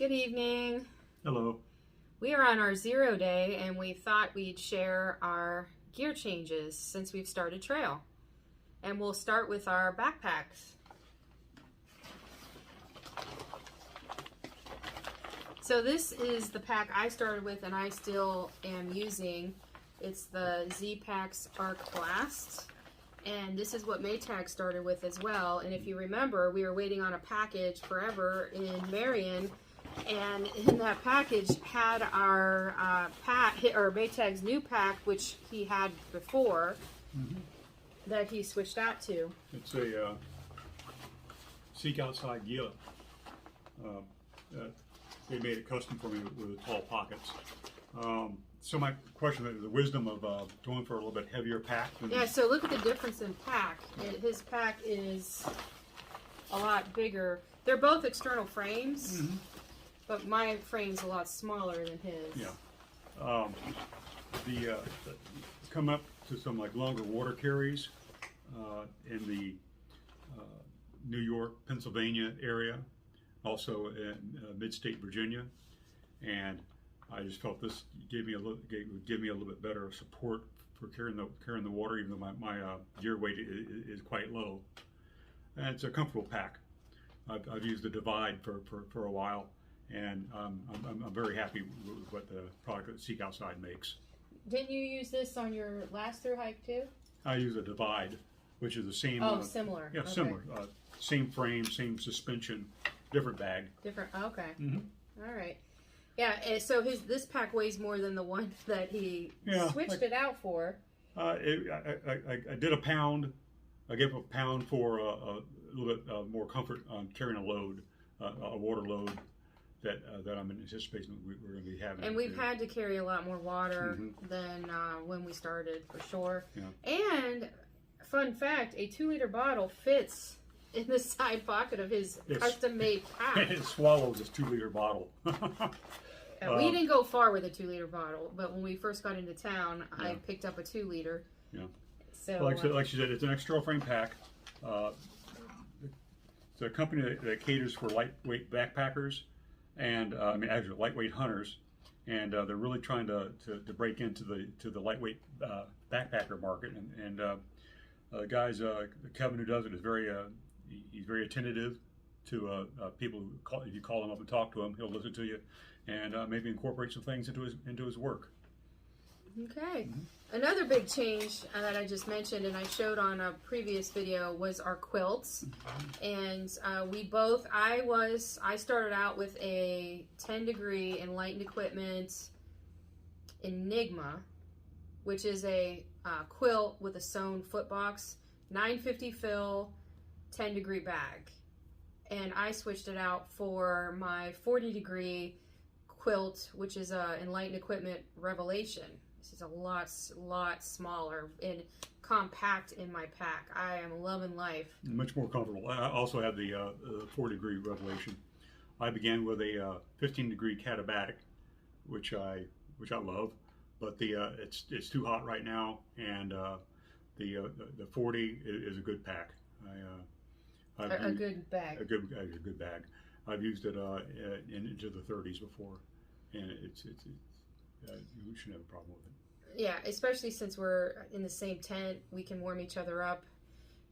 Good evening. Hello. We are on our 0 day and we thought we'd share our gear changes since we've started trail. And we'll start with our backpacks. So this is the pack I started with and I still am using. It's the Z-Packs Arc Blast. And this is what Maytag started with as well. And if you remember, we were waiting on a package forever in Marion. And in that package had our Maytag's new pack, which he had before, that he switched out to. It's a Seek Outside Gila. They made it custom for me with tall pockets. So my question is the wisdom of going for a little bit heavier pack. Yeah, so look at the difference in pack. His pack is a lot bigger. They're both external frames, but my frame's a lot smaller than his. Yeah. Come up to some like longer water carries in the New York, Pennsylvania area, also in mid-state Virginia, and I just felt this would give me a little bit better support for carrying the water, even though my gear weight is quite low. And it's a comfortable pack. I've used the Divide for a while, and I'm very happy with what the product that Seek Outside makes. Didn't you use this on your last through hike too? I use a Divide, which is the same. Oh, similar. Yeah, okay. Similar. Same frame, same suspension, different bag. Different. Okay. All right. Yeah. So this pack weighs more than the one that he switched it out for. I did a pound. I gave a pound for a little bit more comfort on carrying a load, a water load that I'm anticipating we're going to be having. And we've had to carry a lot more water than when we started, for sure. Yeah. And fun fact, a 2-liter bottle fits in the side pocket of his custom-made pack. It swallows this 2-liter bottle. We didn't go far with a 2-liter bottle, but when we first got into town, I picked up a 2-liter. Yeah. So, like she said, it's an external frame pack. It's a company that caters for lightweight backpackers, and actually lightweight hunters, and they're really trying to break into the lightweight backpacker market. And guys, Kevin, who does it, is he's very attentive to people who call. If you call him up and talk to him, he'll listen to you, and maybe incorporate some things into his work. Okay. Another big change that I just mentioned and I showed on a previous video was our quilts. And I started out with a 10-degree Enlightened Equipment Enigma, which is a quilt with a sewn foot box, 950 fill, 10-degree bag. And I switched it out for my 40-degree quilt, which is a Enlightened Equipment Revelation. This is a lot smaller and compact in my pack. I am loving life. Much more comfortable. I also have the 4-degree Revelation. I began with a 15-degree Katabatic, which I love, but it's too hot right now, and the 40 is a good pack. A good bag. A good bag. I've used it into the 30s before, and you shouldn't have a problem with it. Yeah, especially since we're in the same tent, we can warm each other up.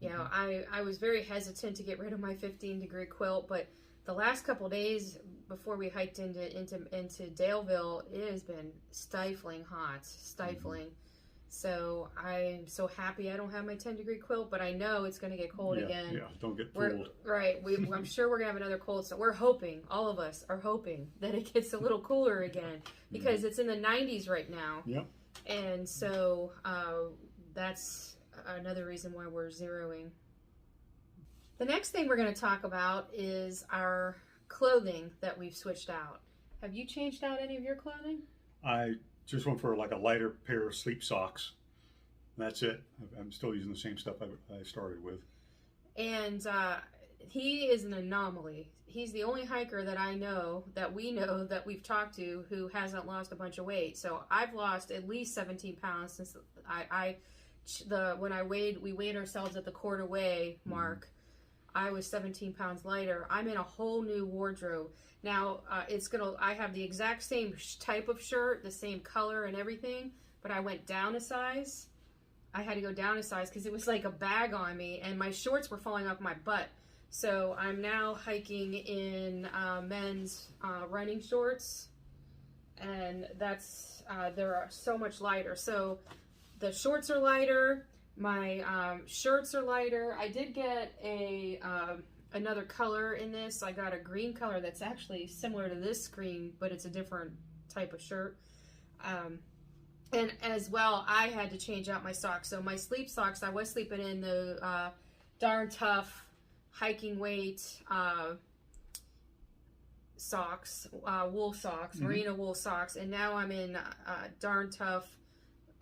You know, I was very hesitant to get rid of my 15-degree quilt, but the last couple days before we hiked into Daleville, it has been stifling hot, So I'm so happy I don't have my 10-degree quilt, but I know it's going to get cold again. Yeah, don't get fooled. Right, I'm sure we're going to have another cold, so we're hoping, all of us are hoping, that it gets a little cooler again, because it's in the 90s right now. Yep. And so that's another reason why we're zeroing. The next thing we're going to talk about is our clothing that we've switched out. Have you changed out any of your clothing? I just went for like a lighter pair of sleep socks. That's it. I'm still using the same stuff I started with. And he is an anomaly. He's the only hiker that that we've talked to who hasn't lost a bunch of weight. So I've lost at least 17 pounds since we weighed ourselves at the quarter weigh mark. I was 17 pounds lighter. I'm in a whole new wardrobe. Now, I have the exact same type of shirt, the same color and everything, but I went down a size. I had to go down a size because it was like a bag on me, and my shorts were falling off my butt. So I'm now hiking in men's running shorts, and they're so much lighter. So the shorts are lighter, my shirts are lighter. I did get another color in this. I got a green color that's actually similar to this green, but it's a different type of shirt. And as well, I had to change out my socks. So my sleep socks, I was sleeping in the Darn Tough hiking weight socks, wool socks, merino wool socks, and now I'm in Darn Tough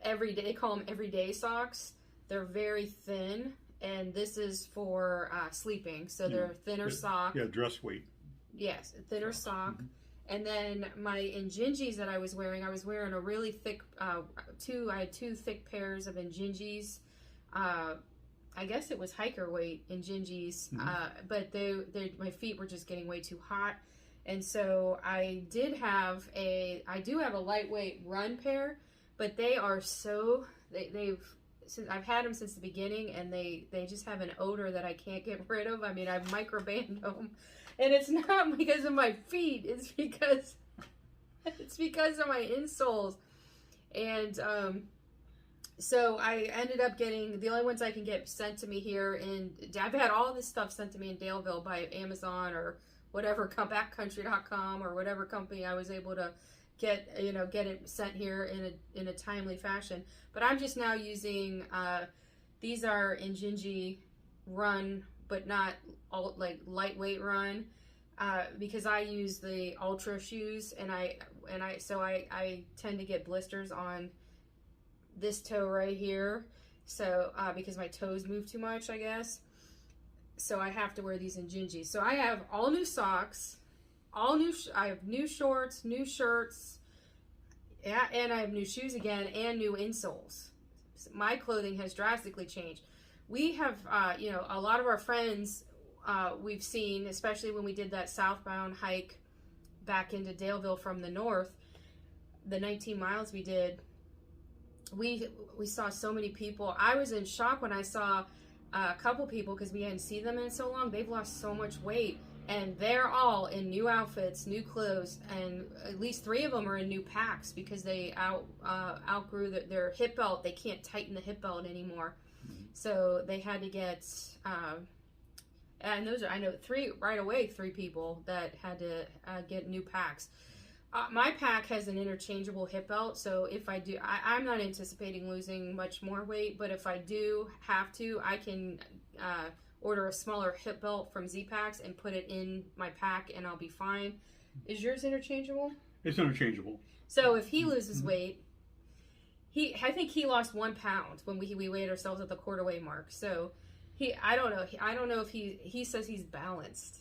everyday. They call them everyday socks. They're very thin, and this is for sleeping. So they're thinner sock. Yeah, dress weight. Yes, a thinner sock. And then my Injinjis that I was wearing a really thick, I had two thick pairs of Injinjis. I guess it was hiker weight Injinjis, but my feet were just getting way too hot. And so I do have a lightweight run pair, but they are I've had them since the beginning, and they just have an odor that I can't get rid of. I mean, I've microbanned them. And it's not because of my feet. It's because of my insoles. And so I ended up getting the only ones I can get sent to me here. And I've had all this stuff sent to me in Daleville by Amazon or whatever, backcountry.com or whatever company I was able to get it sent here in a timely fashion. But I'm just now using these are Injinji run, but not all like lightweight run, because I use the ultra shoes, and I tend to get blisters on this toe right here, so because my toes move too much, I guess. So I have to wear these Injinjis. So I have all new socks, I have new shorts, new shirts, yeah, and I have new shoes again and new insoles. My clothing has drastically changed. We have, a lot of our friends we've seen, especially when we did that southbound hike back into Daleville from the north, the 19 miles we did, we saw so many people. I was in shock when I saw a couple people, because we hadn't seen them in so long. They've lost so much weight, and they're all in new outfits, new clothes, and at least 3 of them are in new packs because they outgrew their hip belt. They can't tighten the hip belt anymore. So they had to get, and those are, I know 3 people that had to get new packs. My pack has an interchangeable hip belt, so if I do, I'm not anticipating losing much more weight, but if I do have to, I can order a smaller hip belt from Z-Packs and put it in my pack, and I'll be fine. Is yours interchangeable? It's interchangeable. So if he loses weight, I think he lost 1 pound when we weighed ourselves at the quarter weight mark. So I don't know if he says he's balanced.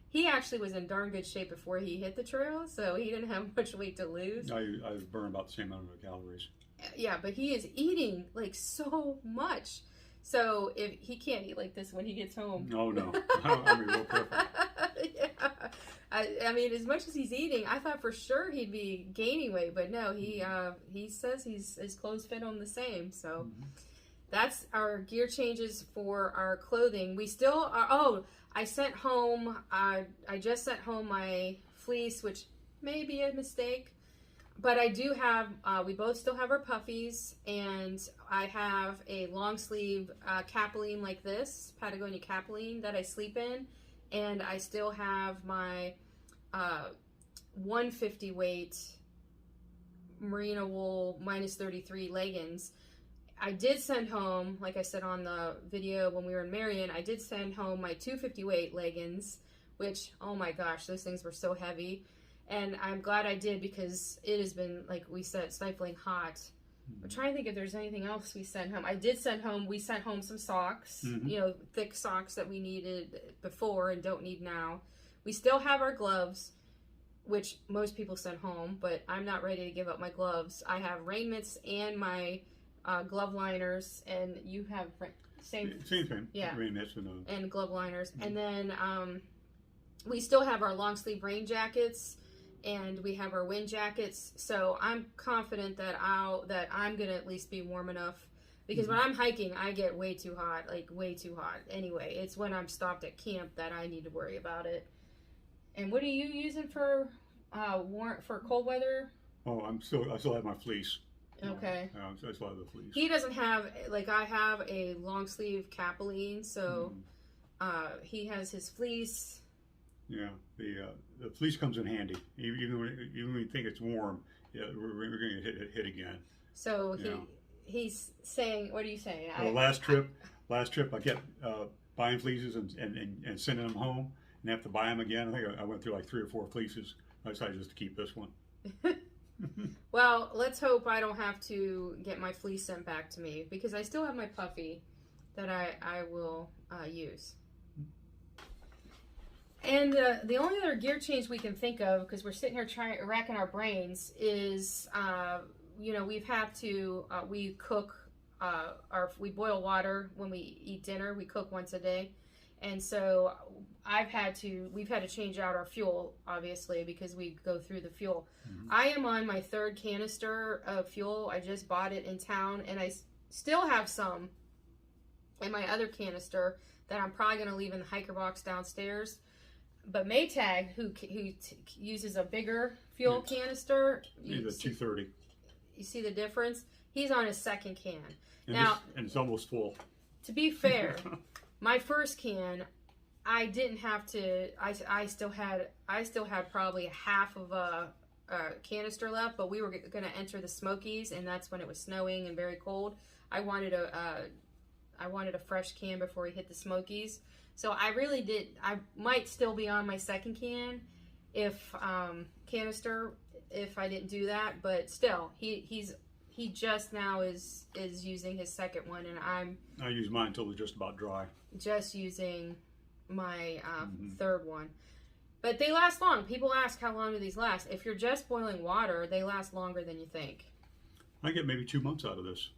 He actually was in darn good shape before he hit the trail, so he didn't have much weight to lose. I burn about the same amount of calories. Yeah, but he is eating like so much. So if he can't eat like this when he gets home. Oh no, I'll be real careful. Yeah, I mean, as much as he's eating, I thought for sure he'd be gaining weight, but no, he says his clothes fit him the same. So that's our gear changes for our clothing. We still are. Oh, I sent home. I just sent home my fleece, which may be a mistake. But I do have, we both still have our puffies, and I have a long sleeve capeline like this, Patagonia capeline that I sleep in, and I still have my 150 weight merino wool -33 leggings. I did send home, like I said on the video when we were in Marion, I did send home my 250 weight leggings, which, oh my gosh, those things were so heavy. And I'm glad I did, because it has been, like we said, stifling hot. I'm trying to think if there's anything else we sent home. We sent home some socks, thick socks that we needed before and don't need now. We still have our gloves, which most people sent home, but I'm not ready to give up my gloves. I have rain mitts and my glove liners, and you have Same. Yeah. Rain mitts and glove liners. And then we still have our long sleeve rain jackets, and we have our wind jackets. So I'm confident that I'm gonna at least be warm enough, because when I'm hiking, I get way too hot, like way too hot. Anyway, it's when I'm stopped at camp that I need to worry about it. And what are you using for cold weather? Oh, I still have my fleece. Okay. I still have the fleece. He doesn't have, like, I have a long sleeve capeline, so he has his fleece. Yeah, the fleece comes in handy. Even when you think it's warm, we're going to hit again. So he's saying, what are you saying? Well, last trip I kept buying fleeces and sending them home, and have to buy them again. I think I went through like 3 or 4 fleeces. I decided just to keep this one. Well, let's hope I don't have to get my fleece sent back to me, because I still have my puffy that I will use. And the only other gear change we can think of, because we're sitting here racking our brains, is we cook we boil water when we eat dinner. We cook once a day, and so we've had to change out our fuel, obviously, because we go through the fuel. I am on my 3rd canister of fuel. I just bought it in town, and I still have some in my other canister that I'm probably going to leave in the hiker box downstairs. But Maytag, who uses a bigger fuel canister, he's a 230. You see the difference? He's on his 2nd can. And it's almost full. To be fair, my 1st can, I didn't have to. I still had probably half of a canister left, but we were going to enter the Smokies, and that's when it was snowing and very cold. I wanted a fresh can before we hit the Smokies. So I really did. I might still be on my 2nd can canister if I didn't do that, but still, he just now is using his 2nd one, and I use mine until they're just about dry. Just using my 3rd one. But they last long. People ask, how long do these last? If you're just boiling water, they last longer than you think. I get maybe 2 months out of this.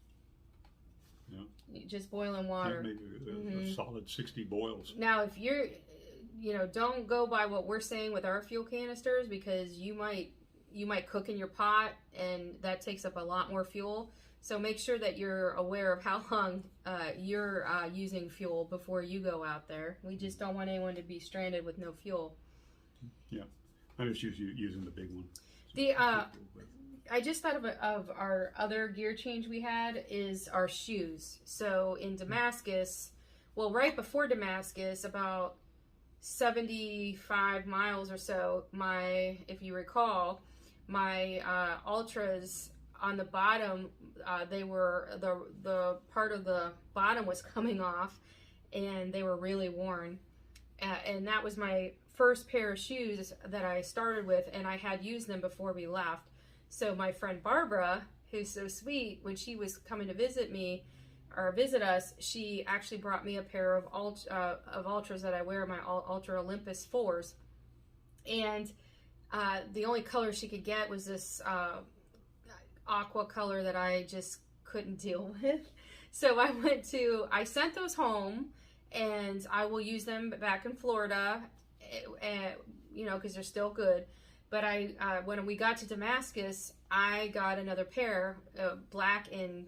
Just boiling water. Yeah, maybe a solid 60 boils. Now, if you're, don't go by what we're saying with our fuel canisters, because you might cook in your pot, and that takes up a lot more fuel. So make sure that you're aware of how long you're using fuel before you go out there. We just don't want anyone to be stranded with no fuel. Yeah, I'm just using the big one. I just thought of our other gear change we had is our shoes. So in Damascus, well, right before Damascus, about 75 miles or so, if you recall, my Ultras on the bottom, the part of the bottom was coming off, and they were really worn. And that was my first pair of shoes that I started with, and I had used them before we left. So my friend Barbara, who's so sweet, when she was coming to visit us, she actually brought me a pair of Ultras that I wear, my Ultra Olympus 4s. And the only color she could get was this aqua color that I just couldn't deal with. So I sent those home, and I will use them back in Florida, because they're still good. But when we got to Damascus, I got another pair, black and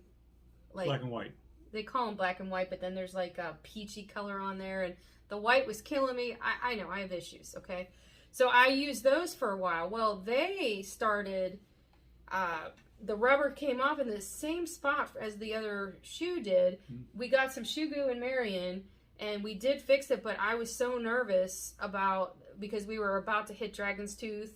white. They call them black and white, but then there's like a peachy color on there, and the white was killing me. I know, I have issues, okay? So I used those for a while. Well, they started, the rubber came off in the same spot as the other shoe did. We got some shoe goo in Marion, and we did fix it, but I was so nervous because we were about to hit Dragon's Tooth,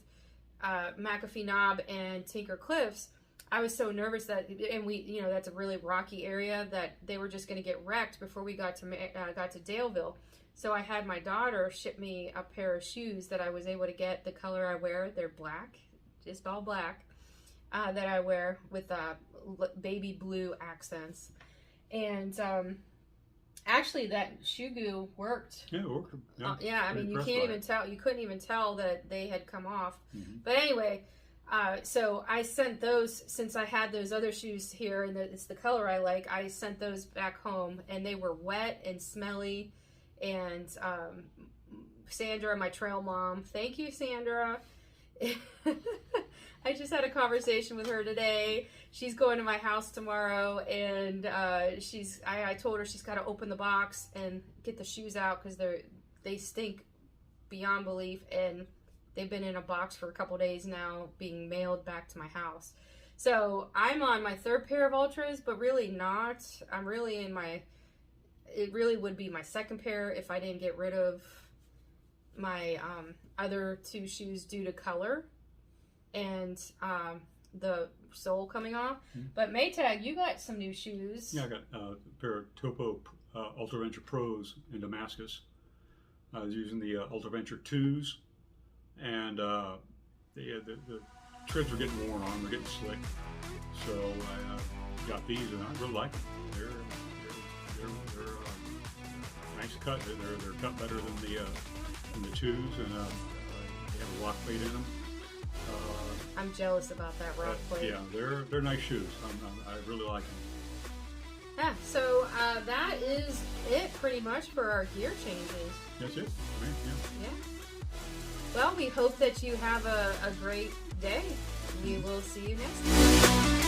McAfee Knob, and Tinker Cliffs. I was so nervous and that's a really rocky area, that they were just going to get wrecked before we got to Daleville. So I had my daughter ship me a pair of shoes that I was able to get the color I wear. They're black, just all black, that I wear with baby blue accents. And actually, that shoe goo worked. Yeah, it worked. Yeah, I mean, you couldn't even tell that they had come off. But anyway, So I sent those, since I had those other shoes here and it's the color I like, I sent those back home and they were wet and smelly. And Sandra, my trail mom, thank you, Sandra. I just had a conversation with her today. She's going to my house tomorrow, and I told her she's got to open the box and get the shoes out because they stink beyond belief, and they've been in a box for a couple days now, being mailed back to my house. So I'm on my third pair of Ultras, but really not. I'm really in it really would be my second pair if I didn't get rid of my other two shoes due to color and the sole coming off. But Maytag, you got some new shoes. Yeah, I got a pair of Topo Ultra Venture Pros in Damascus. I was using the Ultra Venture 2s, and the treads were getting worn on, they're getting slick. So I got these, and I really like them. They're nice cut. They're cut better than the 2s, and they have a rock plate in them. I'm jealous about that rock plate. Yeah, they're nice shoes. I really like them. Yeah, so that is it pretty much for our gear changes. That's it. Yeah. Well, we hope that you have a great day. We will see you next time.